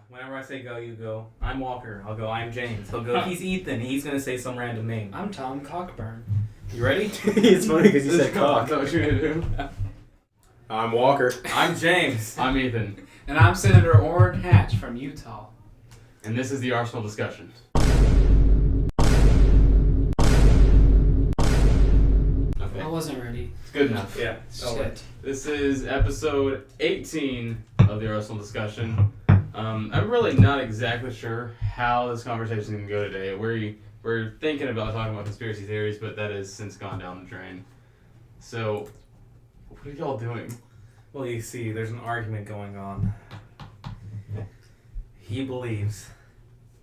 Whenever I say go, you go. I'm Walker. I'll go, I'm James. He'll go, he's Ethan. He's going to say some random name. I'm Tom Cockburn. You ready? It's funny because you said cock. Is that what you're going to do? I'm Walker. I'm James. I'm Ethan. And I'm Senator Orrin Hatch from Utah. And this is the Arsenal discussion. Okay. I wasn't ready. It's good enough. Yeah. Shit. This is episode 18 of the Arsenal discussion. I'm really not exactly sure how this conversation is going to go today. We're thinking about talking about conspiracy theories, but that has since gone down the drain. So, what are y'all doing? Well, you see, there's an argument going on. He believes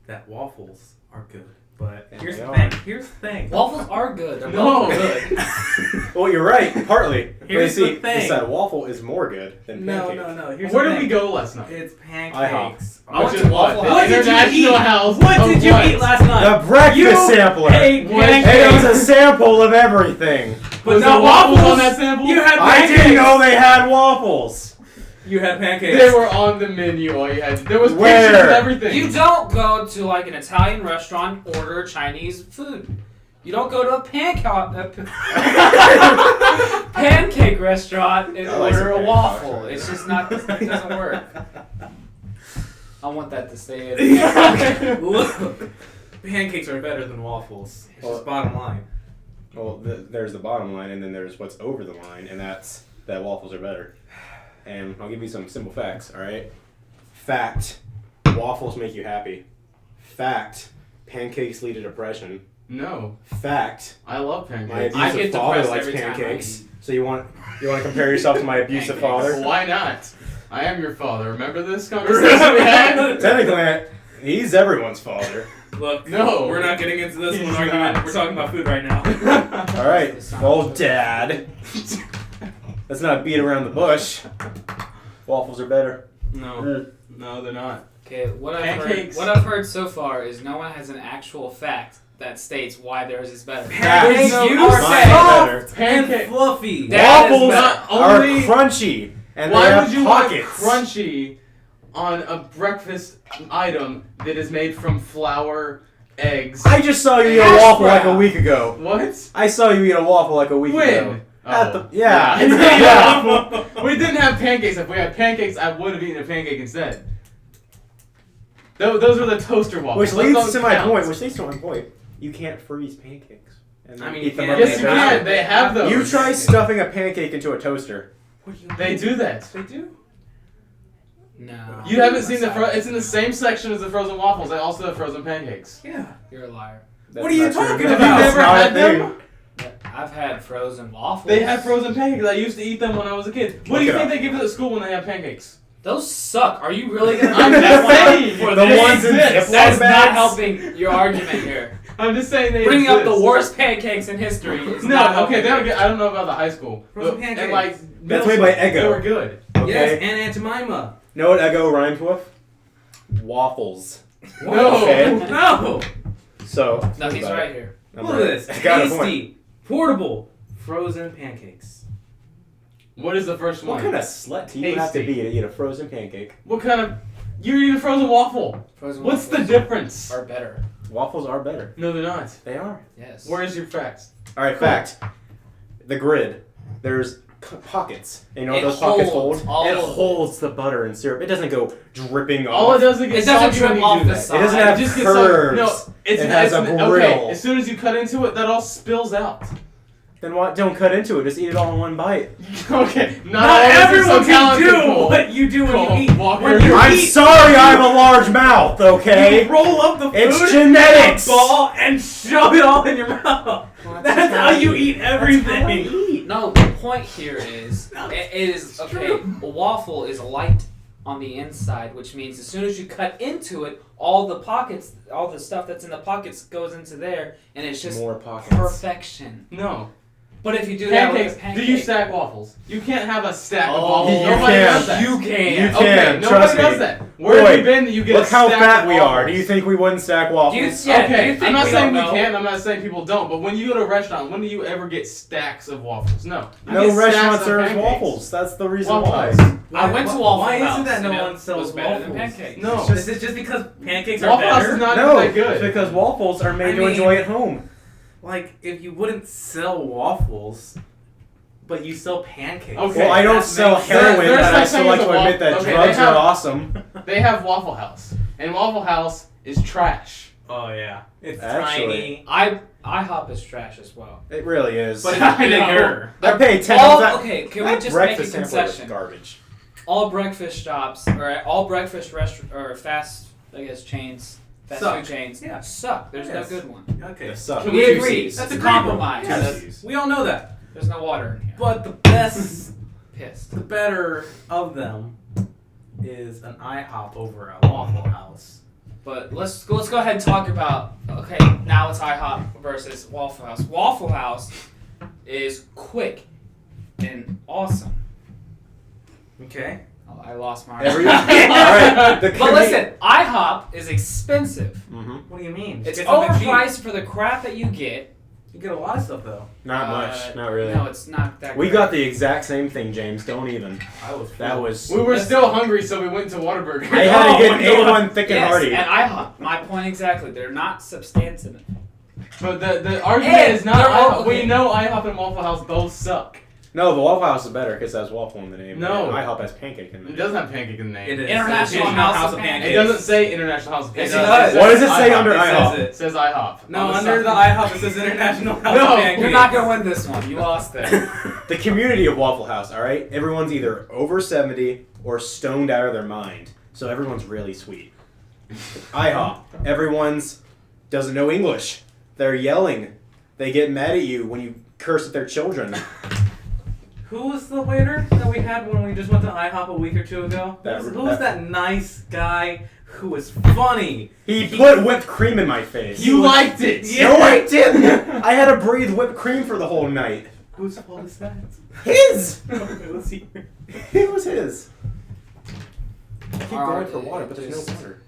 that waffles are good. But here's the thing. Waffles are good. They're No. both good. Well, you're right, partly. Here's but you see, the thing. This side waffle is more good than pancake. No. Here's Where the did thing. we go last night? It's IHOP. pancakes. I went Which to is Waffle what? House. The International House. What of did you what? eat last night? The breakfast You sampler. ate What? It was pancakes. a sample of everything. But Was no there waffles waffles on that sample? You had I pancakes. didn't know they had waffles. You had pancakes. They were on the menu. All you had. There was Where? pictures of everything. You don't go to like an Italian restaurant, order Chinese food. You don't go to a pancake restaurant and I like order some a waffle. pancakes. It's just not. It doesn't work. I want that to stay in. Look, pancakes are better than waffles. It's just bottom line. Well, there's the bottom line, and then there's what's over the line, and that's that waffles are better. And I'll give you some simple facts, all right? Fact, waffles make you happy. Fact, pancakes lead to depression. No, Fact, I love my pancakes. I abusive get father depressed likes every time I pancakes. eat. So you want to compare yourself to my abusive Pancakes. father? Why not? I am your father. Remember this conversation we had? Technically, he's everyone's father. Look, No. we're not getting into this He's one argument. not. We're talking about food right now. All right, well, Dad, let's not beat around the bush. Waffles are better. No, they're not. Okay, Pancakes. what I've heard so far is no one has an actual fact that states why theirs is better. Pancakes Facts. you Mine say are better. and Pancake. fluffy. That is Waffles not are only- crunchy, and they Why have would you pockets. want crunchy on a breakfast item that is made from flour, eggs? I just saw you eat a Hash waffle like a brown. week ago. What? I saw you eat a waffle like a week ago. When? At Oh. the, yeah. Yeah. We didn't have pancakes. If we had pancakes, I would have eaten a pancake instead. Those were the toaster waffles. Which Those leads don't to my count. point. You can't freeze pancakes. And I mean, eat them you on can. Yes, you the can. toaster. They have those. You try stuffing a pancake into a toaster. What do you They mean? do that. They do? No. You haven't seen it's in the same section as the frozen waffles. They also have frozen pancakes. Yeah. You're a liar. That's What are you not true. talking That's about? You've never not a had thing. them? I've had frozen waffles. They have frozen pancakes. I used to eat them when I was a kid. What do you Look it think up. they give us at school when they have pancakes? Those suck. Are you really gonna? I'm bring that just one up saying. for The this? ones in exist. Ziploc That's not bags. helping your argument here. I'm just saying they Bringing up the exist. worst pancakes in history is No, not okay, helping. they don't get. I don't know about the high school. Frozen But- pancakes. And like That's middle made by school, Eggo. They were good. Okay. Yes, and Aunt Jemima. Know what Eggo rhymes with? Waffles. No. Okay. No. So. No, he's right here. I'm Look right. at this. I got a point. Tasty, portable, frozen pancakes. What is the first one? What kind of slut do you have to Tasty. be to eat a frozen pancake? What kind of? You're eating a frozen waffle. Frozen What's the waffles difference? Are better. Waffles are better. No, they're not. They are. Yes. Where's your facts? All right, fact. The grid. There's pockets. And you know what It those pockets holds hold? all It of it. holds the butter and syrup. It doesn't go dripping off. All it does is get It doesn't soggy when trim you off do the that. side. It doesn't have It just gets curves. No, it's It has a okay. grill. As soon as you cut into it, that all spills out. Then why, don't cut into it. Just eat it all in one bite. Okay, Not all of us are everyone so can do talented, Cole. what you do when Cole, you eat. Walker. When you I'm eat, sorry I have a large mouth, okay? you roll up the food It's in genetics. a ball and shove it all in your mouth. That's how you eat everything. No, the point here is it is okay. A waffle is light on the inside, which means as soon as you cut into it, all the pockets, all the stuff that's in the pockets goes into there, and it's just More pockets. perfection. No. But if you do that with Pancakes. a pancake, Do you stack waffles? You can't have a stack of Oh, waffles. you Nobody can. does that. You can. You Okay, can, nobody trust does me. that. Where have Boy, you been that you get Look a how stack fat of we are. waffles? Do you think we wouldn't stack waffles? Yeah, do you Okay, think I'm not we saying we don't know? can't. I'm not saying people don't. But when you go to a restaurant, when do you ever get stacks of waffles? No. You No get restaurant stacks of serves pancakes. waffles. That's the reason Waffle why. House. I went to Waffle Why House. is it that no and one it sells was better than waffles? pancakes? No. Is it just because pancakes are Waffle House better? is not No, that it's good. because waffles are made I to mean- enjoy at home. Like, if you wouldn't sell waffles, but you sell pancakes. Okay. Well, I don't that sell makes heroin, sense. There's but I such still thing like as to a admit that okay, drugs they have- are awesome. They have Waffle House, and Waffle House is trash. Oh, yeah. It's Actually. tiny. IHOP is trash as well. It really is. But I it's bigger. I pay 10 All, that, okay, can we that just make a breakfast sampler is concession? garbage. All breakfast shops or all breakfast or fast, I guess, chains, fast Suck. food chains, Yeah. suck. There's Yes. no good one. Okay. They suck. Can We we agree. That's That's a agreeable. compromise. Yes. That's- We all know that. There's no water in here. But the best, Pissed. the better of them is an IHOP over a Waffle House. But let's go ahead and talk about, okay, now it's IHOP versus Waffle House. Waffle House is quick and awesome. Okay. Oh, I lost my Every- Alright, the But listen, IHOP is expensive. Mhm. What do you mean? It's Get something cheap. overpriced for the crap that you get. You get a lot of stuff though. Not much. Not really. No, it's not that We great. got the exact same thing, James. Don't even. I was. That was. We were still hungry, so we went to Whataburger. I had to Oh, get no. A1 thick and Yes, hearty. and IHOP. My point exactly. They're not substantive. But the argument Hey, is not they're all- IHOP. okay. We know IHOP and Waffle House both suck. No, the Waffle House is better because it has waffle in the name. No. and IHOP has pancake in the It name. doesn't have pancake in the name. It is. International House of Pancakes. It doesn't say International House of Yes, Pancakes. it does. What does it say IHOP. under It says IHOP? it. It says IHOP. No, On under the side. IHOP it says International House No, of Pancakes. You're not gonna win this one. You lost there. The community of Waffle House, alright? Everyone's either over 70 or stoned out of their mind. So everyone's really sweet. IHOP, everyone's doesn't know English. They're yelling. They get mad at you when you curse at their children. Who was the waiter that we had when we just went to IHOP a week or two ago? That- Who was that nice guy who was funny? He put whipped cream in my face. You liked it. Yeah. No, I didn't! I had to breathe whipped cream for the whole night. Whose fault is that? His! Okay, let's see. It was his. I keep Alright, going for water, but there's just- no water.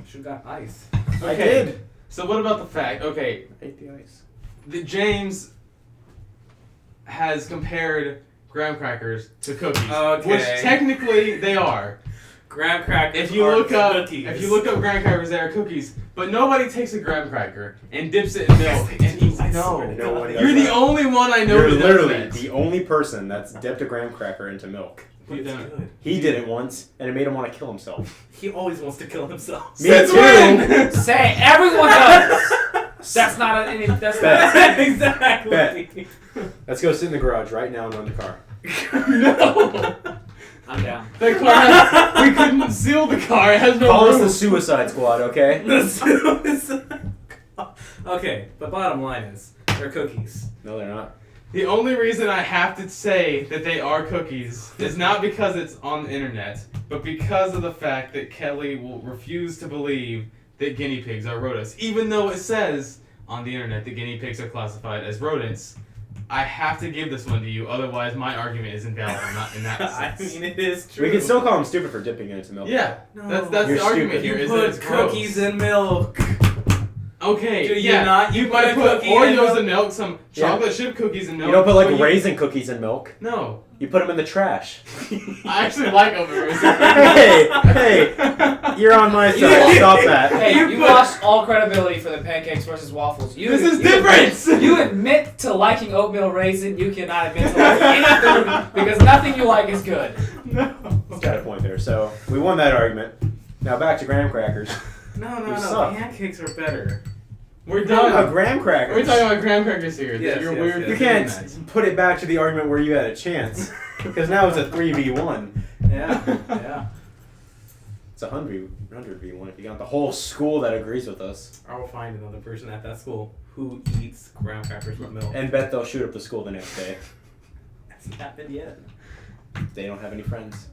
Should have got ice. I Okay. did. So what about the fact? Okay, I ate the ice. that James has compared graham crackers to cookies, Okay. which technically they are. Graham crackers. If you are look up, cookies. if you look up graham crackers, they are cookies. But nobody takes a graham cracker and dips it in milk Yes, they and do. eats. I No, swear to No one God. does you're the that. only one I know You're that does literally that. the only person that's dipped a graham cracker into milk. But it's Yeah. good. He did it once, and it made him want to kill himself. He always wants to kill himself. Me Since too. when? Say everyone does. That's not any. That's Bet. not. Exactly. Bet. Let's go sit in the garage right now and run the car. No, I'm down. the car. Has, we couldn't seal the car. It has no Call us roof. the Suicide Squad, okay? Okay, but bottom line is, they're cookies. No, they're not. The only reason I have to say that they are cookies is not because it's on the internet, but because of the fact that Kelly will refuse to believe that guinea pigs are rodents. Even though it says on the internet that guinea pigs are classified as rodents, I have to give this one to you, otherwise my argument is invalid not in that I sense. mean, it is true. We can still call him stupid for dipping it into milk. Yeah, No. that's You're the argument stupid. here, You is that put it's gross. cookies in milk. Okay, Do you yeah, not? You might put a put cookie in Oreos milk? in milk, some Yeah. chocolate chip cookies in milk. You don't put like but raisin cookies in milk. No, You put them in the trash. I actually like oven raisin. Hey, you're on my side. Stop that. Hey, You you put- lost all credibility for the pancakes versus waffles. You, This is you different! Admit, you admit to liking oatmeal raisin. You cannot admit to liking any food because nothing you like is good. No. He's got a point there. So we won that argument. Now back to graham crackers. No, You suck. pancakes are better. We're A done. graham crackers. We're talking about graham crackers here. Yes, You're yes, weird. yes. You for doing can't put it back to the argument where you had a chance. Because now it's a 3v1. Yeah, yeah. It's a 100v1 if you got the whole school that agrees with us. I will find another person at that school who eats graham crackers with milk. And bet they'll shoot up the school the next day. Hasn't happened yet. They don't have any friends. that.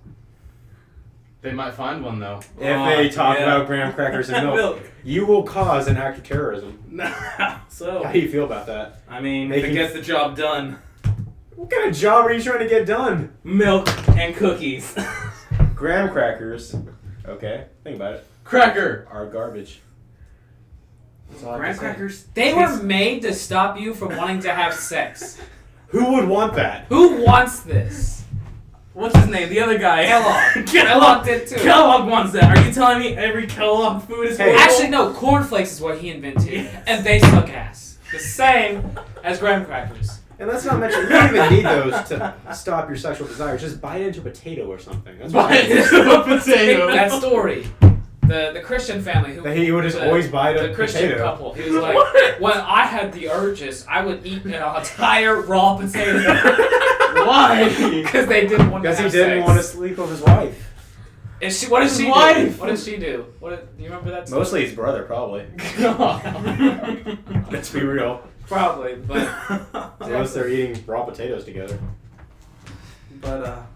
They might find one though. If they talk yeah. about graham crackers and milk, you will cause an act of terrorism. No. How So, do you feel about that? I mean, They if it can- gets the job done. What kind of job are you trying to get done? Milk and cookies. Graham crackers. Okay, think about it. Cracker. Are garbage. That's all I Graham can say. crackers. They were made to stop you from wanting to have sex. Who would want that? Who wants this? What's his name? The other guy. Kellogg. Kellogg did too. Kellogg wants that. Are you telling me every Kellogg food is Hey. horrible? Actually, no. Cornflakes is what he invented, Yes. and they suck ass. The same as graham crackers. And let's not mention, you don't even need those to stop your sexual desires. Just bite into a potato or something. That's what Bite into a potato. That story. The Christian family who That he would just always bite a the Christian potato. couple. He was like, when I had the urges, I would eat an entire raw potato. Why? Because they didn't want to Because have he didn't sex. want to sleep with his wife. Is she? What does His she do? wife. What does she do? Do you remember that? Story? Mostly his brother, probably. Let's be real. Probably, but Unless they're eating raw potatoes together. But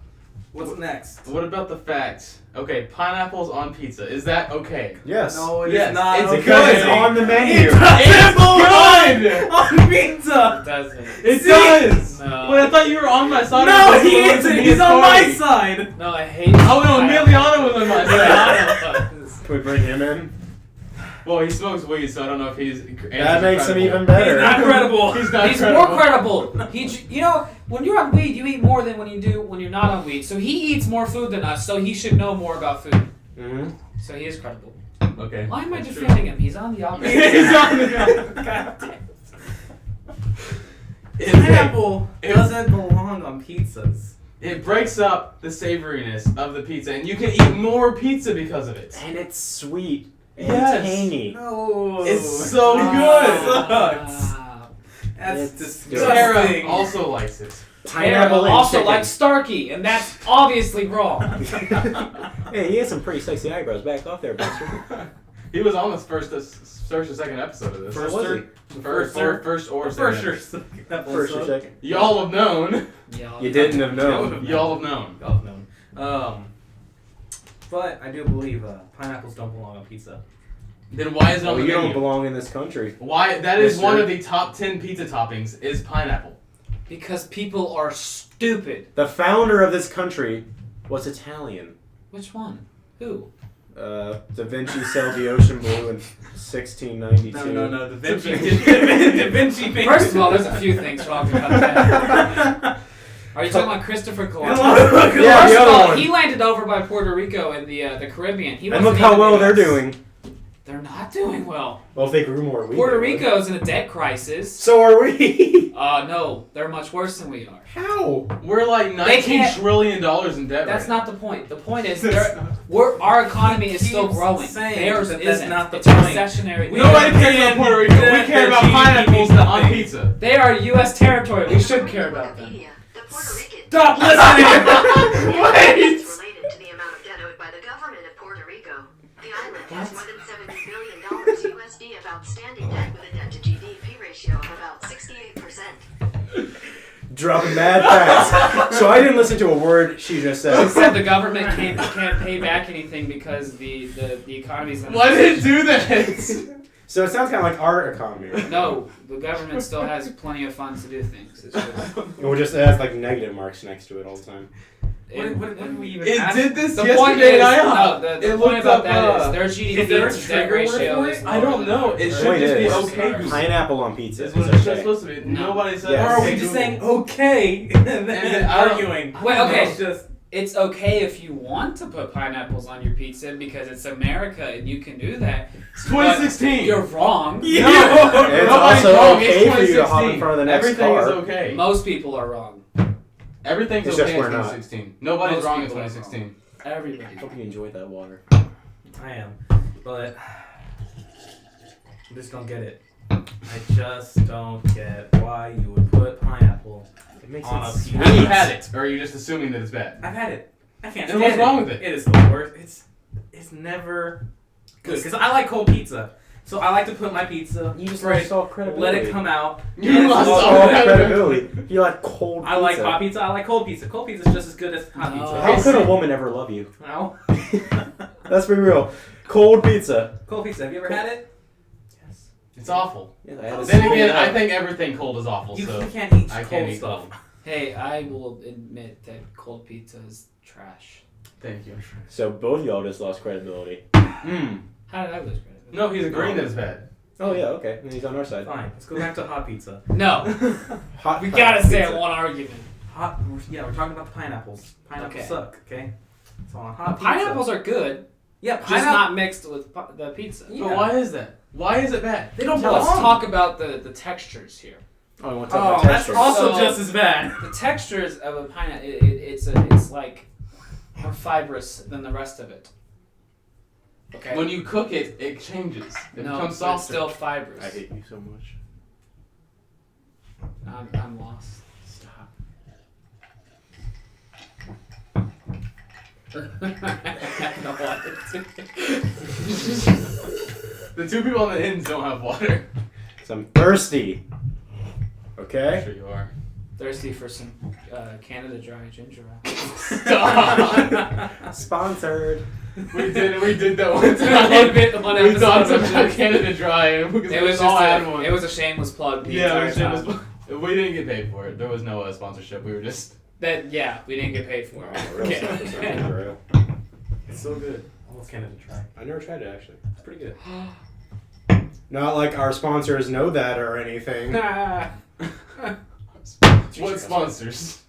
what's next? What about the fact? Okay, pineapples on pizza. Is that okay? Yes. No, it's Yes, not. it's okay. Because it's on the menu. It's good! on pizza. it doesn't. It See? does! No. Wait, I thought you were on my side. No, of the he table isn't. to be He's his on my party. side. No, I hate. Oh no, Emiliano was on my side. Can we bring him in? Well, he smokes weed, so I don't know if he's. That makes him even He's better. not credible. He's not He's credible. more credible. You know, when you're on weed, you eat more than when you do when you're not on weed. So he eats more food than us, so he should know more about food. Mm-hmm. So he is credible. Okay. Why am I That's true. defending him? He's on the opposite. He's on the. God damn. Pineapple doesn't belong on pizzas. It breaks up the savoriness of the pizza, and you can eat more pizza because of it. And it's sweet. And Yes. tangy. No. It's so good. Ah. That's It's Tara disgusting. also likes it. Pineapple and also chicken. like Starkey, and that's obviously wrong. Hey, he has some pretty sexy eyebrows. Back off there, Buster. He was on the first or second episode of this. First was or- he? First or First second. or second. First or second. Y'all have known. You didn't have known. Y'all have known. Y'all have known. But I do believe pineapples don't belong on pizza. Then why is it on Oh, the you don't menu? belong in this country. Why? That is Mister. one of the top 10 pizza toppings. Is pineapple. Because people are stupid. The founder of this country was Italian. Which one? Who? Da Vinci sailed the ocean blue in 1692. No. Da Vinci Da Vinci made First of all, there's a few things wrong about that. Are you talking about Christopher Columbus? Yeah, First the of other all, one. he landed over by Puerto Rico in the Caribbean. He And wasn't look how even well in they're us. doing. They're not doing well. Well, if they grew more wheat. Puerto they would. Rico's in a debt crisis. So are we. No, they're much worse than we are. How? We're like They $19 can't- trillion in debt. That's right not the point. The point is, That's our economy is still Keeps growing. saying Theirs that that's isn't. not the it's point. recessionary. We Nobody don't cares about Puerto Rico. We their care about GDP pineapples on nothing. pizza. They are U.S. territory. We should care about them. The Puerto Rican Stop listening. Wait! It's related to the amount of debt owed by the government of Puerto Rico. The island has more than $70 billion USD of outstanding debt with a debt to GDP ratio of about 68%. Dropping mad facts. So I didn't listen to a word she just She said. said the government can't pay back anything because the economy's in. Why did it do that? So it sounds kind of like our economy. Right? No, the government still has plenty of funds to do things. It's just, It just has like negative marks next to it all the time. What did we even It ask? did this the yesterday point is, at no, IHOP. the It point looked about up, that is their GDP is there a to debt trigger word ratio for is it? lower I don't than know. ours. It Or should just be ours. okay. Pineapple on pizza. Is Is what it's okay. supposed to be. No. Nobody said. Yes. Or are we Yes. just saying okay and then then I don't- arguing? Wait, okay. It's just It's okay if you want to put pineapples on your pizza because it's America and you can do that. It's 2016. You're wrong. It's Nobody's also wrong. okay It's for you to hop 2016. in front of the next Everything car. is okay. Most people are wrong. Everything's It's okay just in we're not. 2016. Nobody's Most wrong in people are 2016. Everybody. I hope you enjoyed that water. I am, but I just don't get it. I just don't get why you would put pineapple It makes on a it pizza. sweet. Have you had it, or are you just assuming that it's bad? I've had it. I can't And stand what's wrong with it? It is the worst. It's never good because I like cold pizza. So I like to put my pizza, You just right, lost all credibility. let it come out. You and it's lost all all good. credibility. You like cold pizza. I like hot pizza. I like cold pizza. Cold pizza is just as good as hot No. pizza. How could a woman ever love you? No. Let's be real. Cold pizza. Cold pizza. Have you ever had it? It's awful. Yeah, I had Then again, I think everything cold is awful. You So can't eat I cold can't eat stuff. cold. Hey, I will admit that cold pizza is trash. Thank you. So both y'all just lost credibility. How did I lose credit? No, he's agreeing that it's bad. Oh yeah, okay. Then he's on our side. Fine. Let's go back to hot pizza. No, Hot we gotta stay pizza. on one argument. We're talking about the pineapples. Pineapples Okay. suck. Okay. It's on hot pizza. Pineapples are good, Yeah, just pineapple. not mixed with the pizza. Yeah. But why is that? Why is it bad? They don't Let's belong. talk about the textures here. Oh, I want to Oh, talk about that's textures. also So- just as bad. The textures of a pineapple, it's like more fibrous than the rest of it. Okay. When you cook it, it changes. It no, becomes but it's softer. still fibrous. I hate you so much. I'm lost. Stop. No water. The two people on the ends don't have water. So I'm thirsty. Okay? Sure you are. Thirsty for some Canada Dry ginger ale. Stop. Sponsored. we did that one One time. bit- one We episode talked of about this. Canada Dry because It we was all just had one. it was a shameless plug. The Yeah, entire it was, time. we didn't get paid for it. There was no sponsorship. We were just. That we didn't get paid for it. Oh, real Okay. stuff is not ginger ale. It's so good. Almost Canada Dry. I never tried it actually. It's pretty good. Not like our sponsors know that or anything. What sponsors?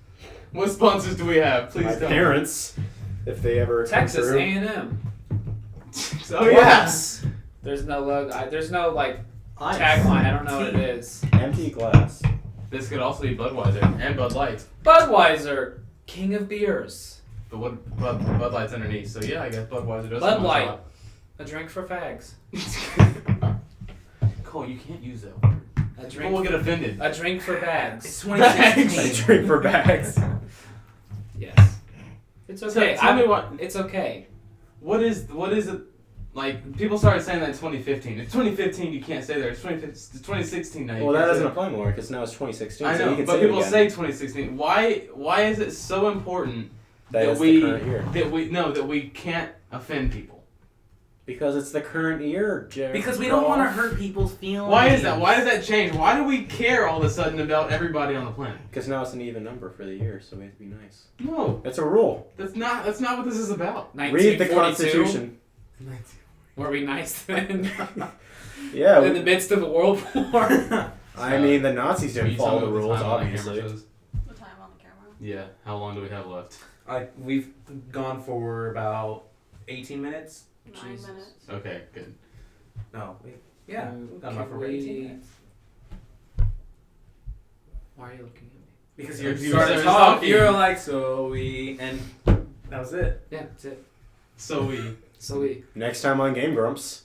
What sponsors do we have? Please My tell parents, if they ever come Texas through. A&M. me. Oh yeah. Glass. There's no logo. There's no tagline. I don't know what it is. Empty glass. This could also be Budweiser and Bud Light. Budweiser, king of beers. But what Bud Light's underneath? So yeah, I guess Budweiser does. Bud come on Light. top. A drink for fags. Cole, you can't use that word. A People will drink. get offended. A drink for bags. It's I 2016. drink for bags. Yes. It's okay. Tell me what. It's okay. What is it? Like people started saying that in 2015. It's 2015. You can't say there. It's 2016 now. You Well, that can't doesn't say apply more because now it's 2016. I so know, you can but say people it again. say 2016. Why is it so important that it's we the current year. that we can't offend people? Because it's the current year, Jared. Because we don't want to hurt people's feelings. Why is that? Why does that change? Why do we care all of a sudden about everybody on the planet? Because now it's an even number for the year, so we have to be nice. No, It's a rule. that's not what this is about. Read the 1942. Constitution. Were we nice then? Yeah. In the midst of a world war. I mean, the Nazis Can you didn't tell follow me the what rules, time on the camera obviously. shows? The time on the camera. Yeah. How long do we have left? We've gone for about 18 minutes. 9 Jesus. minutes. Okay, good. No, yeah, we've gone Can about for 18 minutes. Why are you looking at me? Because You you started started talking. talking. You were like, so we, and that was it. Yeah, that's it. So we. So we. Next time on Game Grumps.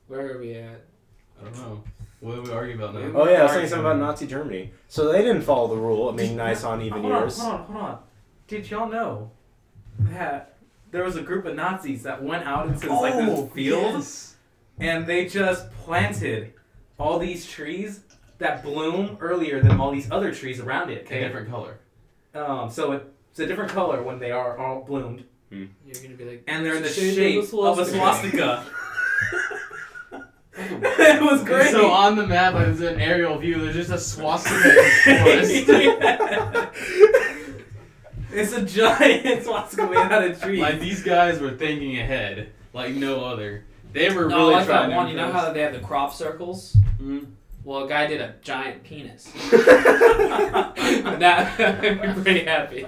Where are we at? I don't know. What do we argue about now? Oh yeah, I was saying something about Nazi Germany. So they didn't follow the rule of being nice on even years. Hold on. Did y'all know that there was a group of Nazis that went out into this field yes. and they just planted all these trees that bloom earlier than all these other trees around it. A Okay. different color. So it's a different color when they are all bloomed, You're gonna be like. and they're in the Shape shape of a of a swastika. Oh, It was And great. so on the map, as an aerial view, there's just a swastika in the forest. It's a giant swastika made out of trees. Like these guys were thinking ahead, like no other. They were No, really like trying that to one. You know impress. how they have the crop circles? Mhm. Well, a guy did a giant penis. And that made me pretty happy.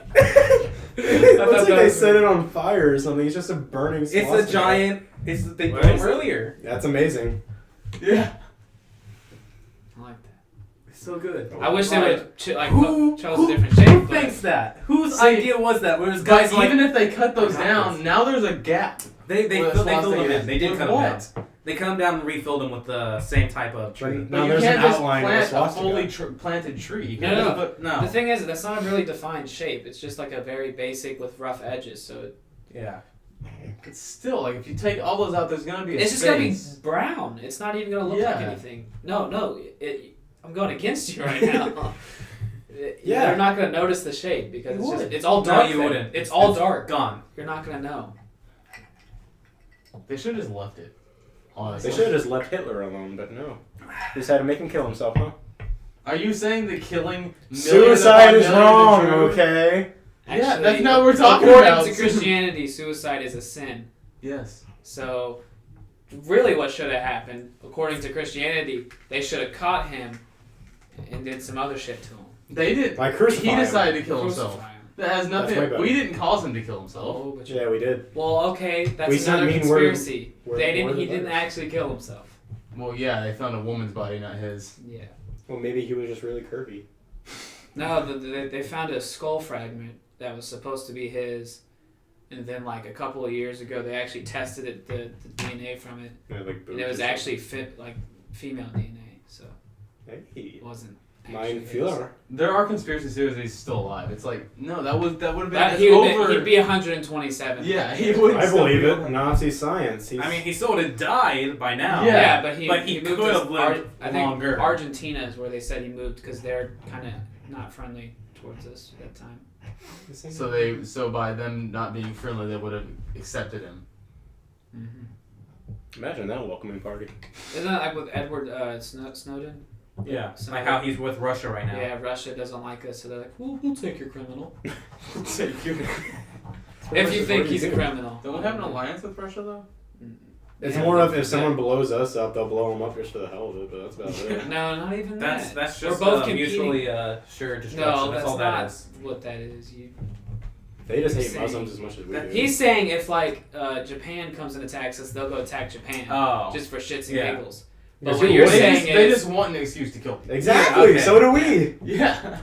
It thought looks like that they was- set it on fire or something. It's just a burning It's swastika. a giant. They Where bloom is it? earlier. That's amazing. Yeah. I like that. It's so good. I wish they would chose a who different shape. Who but- thinks that? Whose See, idea was that? Whereas guys But like even if they cut those What down, happens? now there's a gap. they where the filled them swastika in. is. They did With cut them what? down. They cut them down and refilled them with the same type of tree. But But now you there's can't an just outline of a plant a swastika. fully planted tree. You No, can't no, just no. put- No. The thing is, that's not a really defined shape. It's just like a very basic with rough edges. So Yeah. It's still like if you take all those out, there's gonna be a it's just gonna be space. brown. It's not even gonna look like Yeah. anything. No. I'm going against you right now. Yeah. You're not gonna notice the shape because You it's just would. it's all No, dark. you there. wouldn't. It's all It's dark. Gone. You're not gonna know. They should have just left it. Honestly. They should have just left Hitler alone, but no. Just had to make him kill himself, huh? Are you saying that killing millions Suicide upon is millions wrong, true? okay? Yeah, that's not what we're talking according about. to Christianity, suicide is a sin. Yes. So, really, what should have happened, according to Christianity, they should have caught him and did some other shit to him. They did. Like crucify He him. decided to kill himself. Crucify him. That has That's way nothing. better. We didn't cause him to kill himself. Oh, but Yeah, we did. well, okay, We that's said another mean word- conspiracy. word- They didn't. word He of didn't words. actually kill himself. Well, yeah, they found a woman's body, not his. Yeah. Well, maybe he was just really curvy. No, they found a skull fragment that was supposed to be his, and then like a couple of years ago, they actually tested it, the DNA from it, Yeah, like and it was actually female DNA, so Hey, it wasn't. mein actually his. Führer. There are conspiracy theories that he's still alive. It's like, no, that would have been That, over. he'd be 127. Yeah, he would. I still believe be it. alive. Nazi science. He's, I mean, he still would have died by now. Yeah, but he could moved have to lived I think longer. Argentina is where they said he moved because they're kind of not friendly towards us at that time. So by them not being friendly, they would have accepted him. Mm-hmm. Imagine that welcoming party. Isn't that like with Edward Snowden? Yeah, So- like how he's with Russia right now. Yeah, Russia doesn't like us, so they're like, we'll take your criminal. Take you. If you think he's a criminal. Don't we have an alliance with Russia though? It's Yeah, more of if yeah. someone blows us up, they'll blow them up just for the hell of it, but that's about it. No, not even that. That's We're just both competing. mutually assured destruction. No, that's that's all not that is. what that is. They just hate Insane. Muslims as much as we do. He's saying if like Japan comes and attacks us, they'll go attack Japan Oh. just for shits and Yeah. giggles. But Because what you you're would. saying They is just want an excuse to kill people. Exactly, Yeah, okay. so do we. Yeah.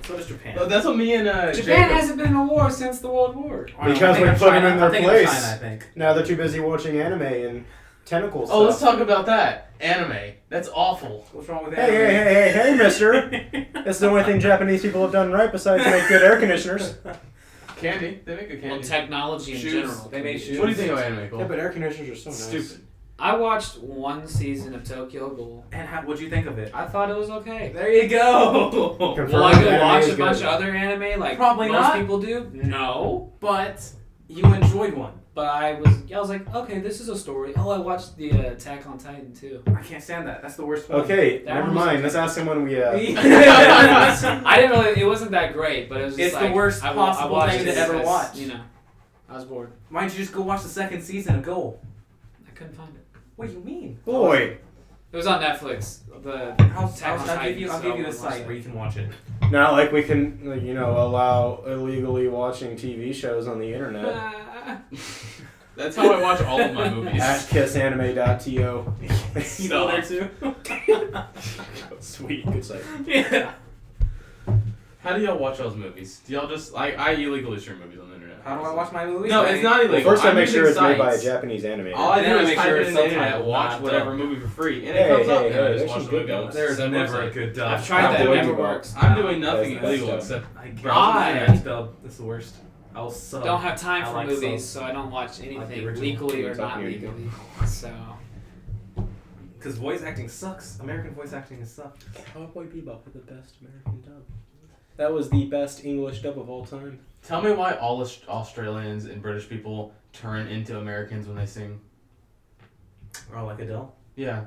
So does Japan. That's what me and Japan Jacob- hasn't been in a war since the World War. Because we I'm put him China. in their I'm thinking place. Of China, I think. Now they're too busy watching anime and tentacles. Oh, let's talk about that. Anime. That's awful. What's wrong with Hey, hey, hey, hey, hey, mister. That's the only thing Japanese people have done right besides make good air conditioners. Candy. They make good Well, candy. technology in Shoes. general. They made shoes. What do you think of anime, Cole? Yeah, but air conditioners are so nice. Stupid. I watched one season of Tokyo Ghoul. And what'd you think of it? I thought it was okay. There you go. Confirmed Will I go anime watch is a bunch good. of other anime like Probably most not. people do? No. But you enjoyed one. But I was like, okay, this is a story. Oh, I watched the Attack on Titan too. I can't stand that. That's the worst one. Okay, That never one was mind. okay. Let's ask him when we. I didn't really. It wasn't that great, but it was just It's like the worst I possible watched thing it to ever because, watch. You know, I was bored. Why don't you just go watch the second season of Go? I couldn't find it. What do you mean? Boy. It was on Netflix. The I'll Attack on give Titan, you so the I wouldn't watch site that. where you can watch it. Not like we can, like, allow illegally watching TV shows on the internet. That's how I watch all of my movies. @kissanime.to. You go there too? Sweet, good site. Yeah. How do y'all watch those movies? Do y'all just I illegally stream movies on the internet? How do I watch my movies? No, it's not Well, illegal. first I I'm make sure using it's made by a sites. Japanese animator. All I Then do I is make type sure it it's in the internet, subtitled, watch not whatever dubbed. movie for free, and Hey, it comes hey, up. And I hey, just that watch should the movie. good on though. There's said never website. a good dub. I've tried that. It Cowboy never Bebop. works. I'm doing nothing That's illegal dub. except Why? Dub. It's the worst. I'll sub. Don't have time I for like movies, subs. so I don't watch Like the anything original. legally or It's not up here, you go. legally. So Because voice acting sucks. American voice acting is sucks. Cowboy Bebop had the best American dub. That was the best English dub of all time. Tell me why all Australians and British people turn into Americans when they sing. Or like Adele. Yeah.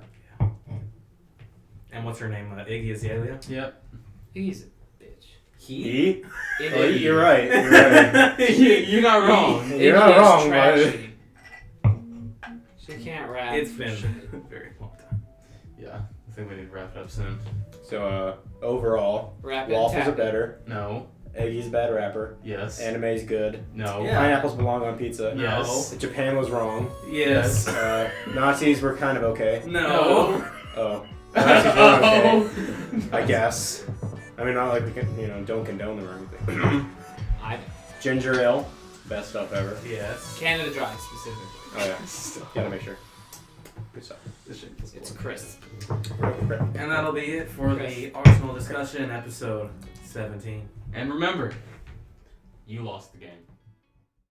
And what's her name? Iggy Azalea. Yep. he's a bitch. E? It Oh, is. you're right. You're right. You're not wrong. You're not wrong, but trashy. She can't rap. It's been Shit. a very long time. Yeah. I think we need to wrap it up soon. So, overall, Rap and Waffles are tap. better. No. Eggy's a bad rapper. Yes. Anime's good. No. Yeah. Pineapples belong on pizza. Yes. Japan was wrong. Yes. Nazis were kind of okay. No. Oh. Nazis were okay. I guess. I mean, not like we can, don't condone them or anything. I Ginger ale, best stuff ever. Yes. Canada Dry specifically. Oh yeah, gotta make sure. Good stuff. It's crisp. And that'll be it for the Arsenal discussion, episode 17. And remember, you lost the game.